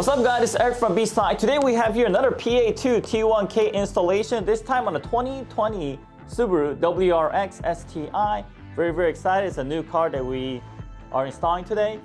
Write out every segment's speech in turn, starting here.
What's up guys, it's Eric from STI. Today we have here another PA2 T1K installation, this time on the 2020 Subaru WRX STI. Very excited. It's a new car that we are installing today.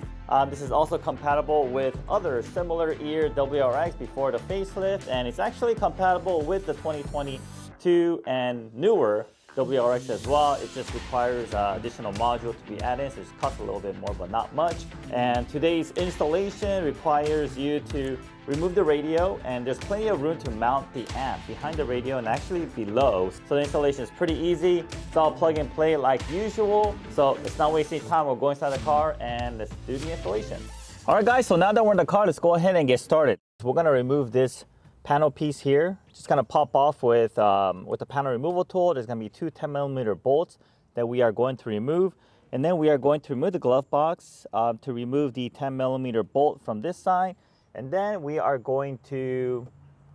This is also compatible with other similar year WRX before the facelift, and it's actually compatible with the 2022 and newer WRX as well. It just requires additional module to be added, so it costs a little bit more, but not much. And today's installation requires you to remove the radio, and there's plenty of room to mount the amp behind the radio and actually below. So the installation is pretty easy. It's all plug and play like usual. So it's not wasting time. We'll go inside the car and let's do the installation. All right guys, so now that we're in the car, let's go ahead and get started. We're gonna remove this panel piece here. Just gonna pop off with the panel removal tool. There's gonna be two 10mm bolts that we are going to remove, and then we are going to remove the glove box to remove the 10mm bolt from this side, and then we are going to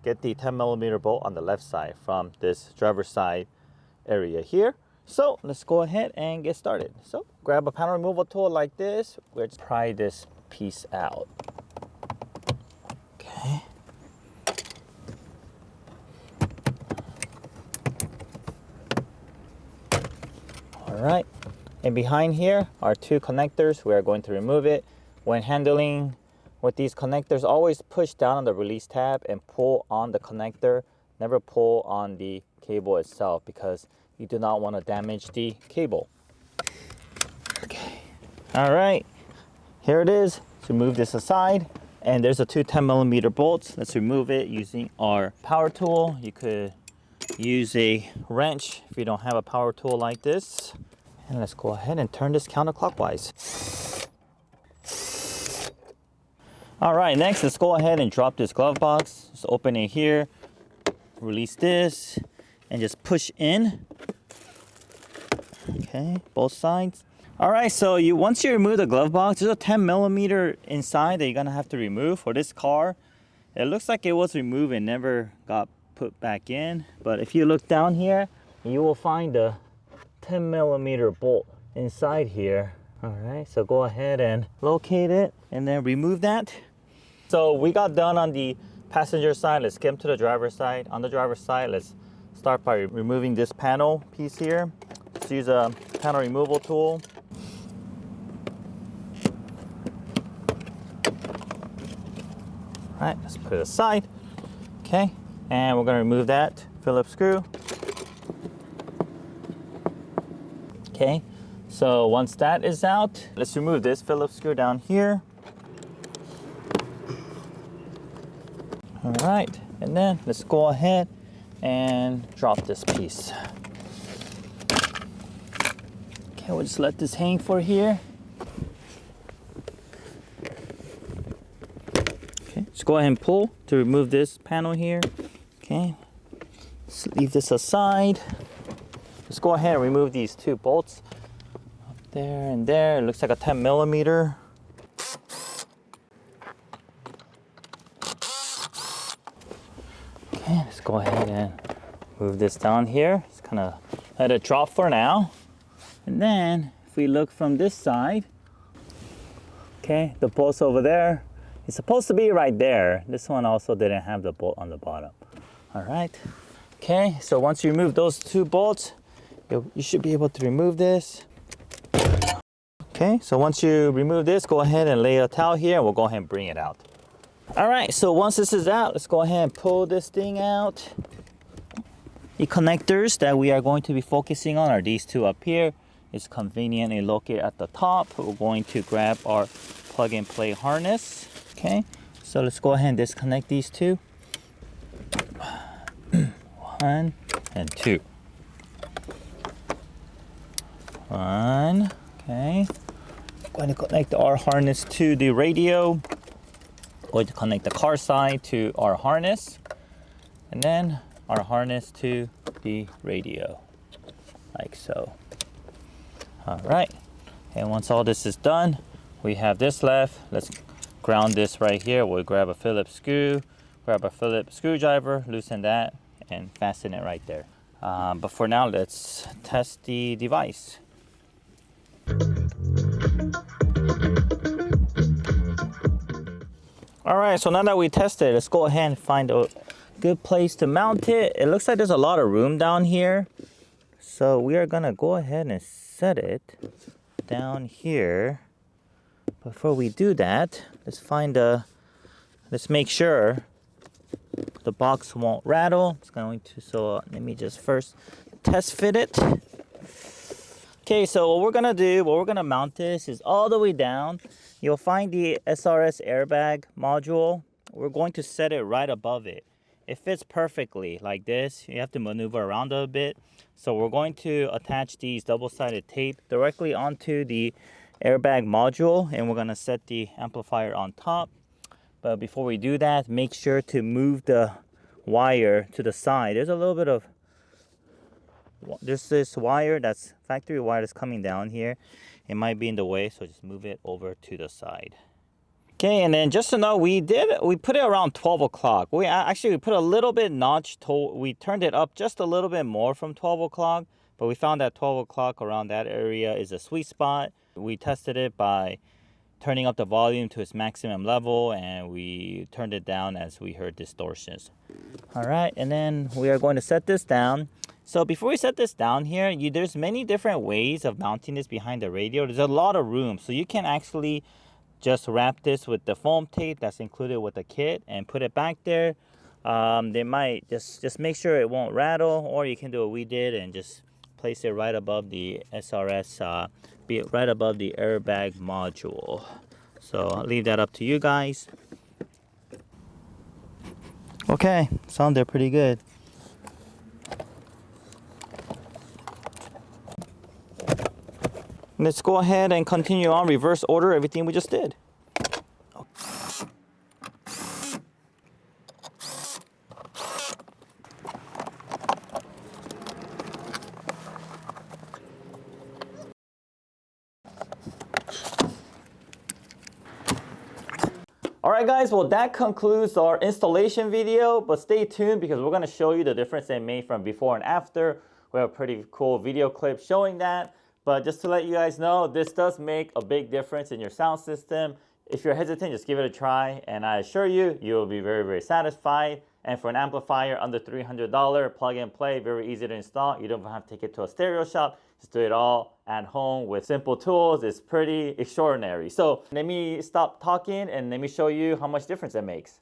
get the 10mm bolt on the left side from this driver's side area here. So let's go ahead and get started. So grab a panel removal tool like this. We'll just pry this piece out. Okay. All right, and behind here are two connectors. We are going to remove it. When handling with these connectors, always push down on the release tab and pull on the connector. Never pull on the cable itself because you do not want to damage the cable. Okay, all right, here it is. Let's remove this aside, and there's the two 10mm bolts. Let's remove it using our power tool. You could use a wrench if you don't have a power tool like this. And let's go ahead and turn this counterclockwise. All right, next let's go ahead and drop this glove box. Just open it here, release this, and just push in. Okay, both sides. All right, so once you remove the glove box, there's a 10mm inside that you're gonna have to remove for this car. It looks like it was removed and never got put back in, but if you look down here, you will find a 10mm bolt inside here. All right, so go ahead and locate it and then remove that. So we got done on the passenger side. Let's get to the driver's side. On the driver's side, let's start by removing this panel piece here. Let's use a panel removal tool. All right, let's put it aside. Okay, and we're gonna remove that Phillips screw. Okay, so once that is out, let's remove this Phillips screw down here. All right, and then let's go ahead and drop this piece. Okay, we'll just let this hang for here. Okay, just go ahead and pull to remove this panel here. Okay, let's leave this aside. Let's go ahead and remove these two bolts up there and there. It looks like a 10mm. Okay, let's go ahead and move this down here. Just kind of let it drop for now. And then if we look from this side, okay, the bolt's over there. It's supposed to be right there. This one also didn't have the bolt on the bottom. All right. Okay, so once you remove those two bolts, you should be able to remove this. Okay, so once you remove this, go ahead and lay a towel here and we'll go ahead and bring it out. All right, so once this is out, let's go ahead and pull this thing out. The connectors that we are going to be focusing on are these two up here. It's conveniently located at the top. We're going to grab our plug and play harness. Okay, so let's go ahead and disconnect these two. 1 and 2. 1, okay. Going to connect our harness to the radio. Going to connect the car side to our harness. And then our harness to the radio, like so. All right, and once all this is done, we have this left. Let's ground this right here. We'll grab a Phillips screw, grab a Phillips screwdriver, loosen that, and fasten it right there. But for now, let's test the device. All right, so now that we tested, let's go ahead and find a good place to mount it. It looks like there's a lot of room down here. So we are gonna go ahead and set it down here. Before we do that, let's make sure the box won't rattle. It's going to, so let me just first test fit it. Okay, so what we're gonna mount this is all the way down. You'll find the SRS airbag module. We're going to set it right above it. It fits perfectly like this. You have to maneuver around a bit. So we're going to attach these double-sided tape directly onto the airbag module, and we're gonna set the amplifier on top. But before we do that, make sure to move the wire to the side. There's this wire, that's factory wire, that's coming down here. It might be in the way, so just move it over to the side. Okay, and then just to know, we put it around 12 o'clock. We put a little bit we turned it up just a little bit more from 12 o'clock, but we found that 12 o'clock around that area is a sweet spot. We tested it by turning up the volume to its maximum level, and we turned it down as we heard distortions. All right, and then we are going to set this down. So before we set this down here, there's many different ways of mounting this behind the radio. There's a lot of room, so you can actually just wrap this with the foam tape that's included with the kit and put it back there. They might just make sure it won't rattle, or you can do what we did and just place it right above the SRS, right above the airbag module. So I'll leave that up to you guys. Okay, sounded pretty good. Let's go ahead and continue on reverse order everything we just did. Alright guys, well that concludes our installation video, but stay tuned because we're going to show you the difference it made from before and after. We have a pretty cool video clip showing that. But just to let you guys know, this does make a big difference in your sound system. If you're hesitant, just give it a try, and I assure you, you will be very, very satisfied. And for an amplifier under $300, plug and play, very easy to install. You don't have to take it to a stereo shop. Just do it all at home with simple tools. It's pretty extraordinary. So let me stop talking and let me show you how much difference it makes.